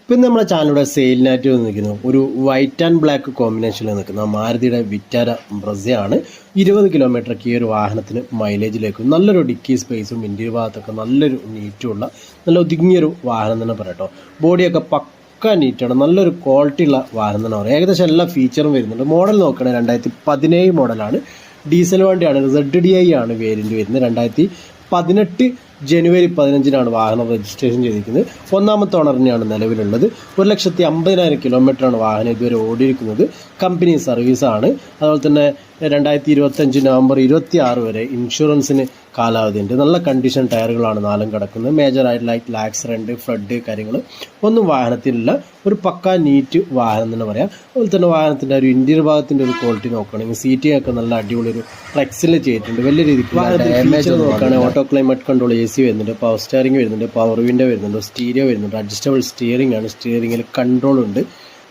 ഇപ്പം നമ്മുടെ ചാനലിലൂടെ സെയിലിനായിട്ട് നിൽക്കുന്നു ഒരു വൈറ്റ് ആൻഡ് ബ്ലാക്ക് കോമ്പിനേഷനിൽ നിൽക്കുന്ന മാരുതിയുടെ വിറ്റാര ബ്രസയാണ് 20 കിലോമീറ്ററൊക്കെ ഈ ഒരു വാഹനത്തിന് മൈലേജിലേക്കും നല്ലൊരു ഡിക്കി സ്പേസും ഇന്ത്യൻ ഭാഗത്തൊക്കെ നല്ലൊരു നീറ്റുമുള്ള നല്ല ഒതുങ്ങിയൊരു വാഹനം തന്നെ പറയട്ടോ. ബോഡിയൊക്കെ പക്ക നീറ്റാണ്, നല്ലൊരു ക്വാളിറ്റി ഉള്ള വാഹനം തന്നെ പറയാം. ഏകദേശം എല്ലാ ഫീച്ചറും വരുന്നുണ്ട്. മോഡൽ നോക്കുകയാണെങ്കിൽ 2017 മോഡലാണ്, ഡീസൽ വണ്ടിയാണ്, ZDI ആണ് വേരിയൻറ്റ് വരുന്നത്. 2018 ജനുവരി 15 വാഹനം രജിസ്ട്രേഷൻ ചെയ്തിരിക്കുന്നത്. ഒന്നാമത്തെ ഓണറിനെയാണ് നിലവിലുള്ളത്. 1,50,000 കിലോമീറ്ററാണ് വാഹനം ഇതുവരെ ഓടിയിരിക്കുന്നത്. കമ്പനി സർവീസാണ്. അതുപോലെ തന്നെ 2025 നവംബർ 26 വരെ ഇൻഷുറൻസിന് കാലാവധിയുണ്ട്. നല്ല കണ്ടീഷൻ ടയറുകളാണ് നാലും കിടക്കുന്നത്. മേജറായിട്ടുള്ള ആക്സിഡൻറ്റ്, ഫ്ലഡ് കാര്യങ്ങൾ ഒന്നും വാഹനത്തിലില്ല. ഒരു പക്ക നീറ്റ് വാഹനം തന്നെ പറയാം. അതുപോലെ തന്നെ വാഹനത്തിൻ്റെ ഒരു ഇന്റീരിയർ ഭാഗത്തിൻ്റെ ഒരു ക്വാളിറ്റി നോക്കുകയാണെങ്കിൽ സീറ്റിംഗ് ഒക്കെ നല്ല അടിപൊളി ഒരു ഫ്ലെക്സിൽ ചെയ്തിട്ടുണ്ട്. വലിയ രീതിക്ക് നോക്കുകയാണെങ്കിൽ ഓട്ടോ ക്ലൈമറ്റ് കൺട്രോൾ AC വരുന്നുണ്ട്, പവർ സ്റ്റിയറിംഗ് വരുന്നുണ്ട്, പവർ വിൻഡോ വരുന്നുണ്ട്, സ്റ്റീരിയോ വരുന്നുണ്ട്, അഡ്ജസ്റ്റബിൾ സ്റ്റിയറിംഗ് ആണ്. സ്റ്റിയറിംഗിൽ കൺട്രോൾ ഉണ്ട്,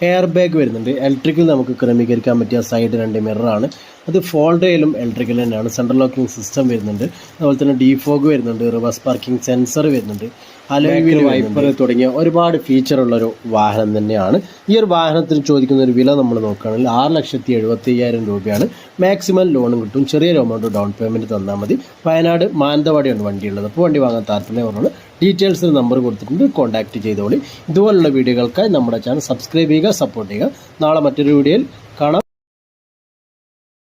എയർ ബാഗ് വരുന്നുണ്ട്. ഇലക്ട്രിക്കൽ നമുക്ക് ക്രമീകരിക്കാൻ പറ്റിയ സൈഡ് 2 മിററാണ്. അത് ഫോൾഡ് ചെയ്യലും ഇലക്ട്രിക്കൽ തന്നെയാണ്. സെൻട്രൽ ലോക്കിംഗ് സിസ്റ്റം വരുന്നുണ്ട്. അതുപോലെ തന്നെ ഡീഫോഗ് വരുന്നുണ്ട്, റിവേഴ്സ് പാർക്കിംഗ് സെൻസർ വരുന്നുണ്ട്, അലോയ് വീൽ വൈപ്പർ തുടങ്ങിയ ഒരുപാട് ഫീച്ചറുള്ളൊരു വാഹനം തന്നെയാണ്. ഈ ഒരു വാഹനത്തിന് ചോദിക്കുന്ന ഒരു വില നമ്മൾ നോക്കുകയാണെങ്കിൽ 6,75,000 രൂപയാണ്. മാക്സിമം ലോണും കിട്ടും. ചെറിയൊരു എമൗണ്ട് ഡൗൺ പേയ്മെൻറ്റ് തന്നാൽ മതി. വയനാട് മാനന്തവാടിയാണ് വണ്ടിയുള്ളത്. അപ്പോൾ വണ്ടി വാങ്ങാൻ താല്പര്യമുള്ള ഡീറ്റെയിൽസിന് നമ്പർ കൊടുത്തിട്ടുണ്ട്, കോൺടാക്ട് ചെയ്തോളി. ഇതുപോലുള്ള വീഡിയോകൾക്കായി നമ്മുടെ ചാനൽ സബ്സ്ക്രൈബ് ചെയ്യുക, സപ്പോർട്ട് ചെയ്യുക. നാളെ മറ്റൊരു വീഡിയോയിൽ കാണാം.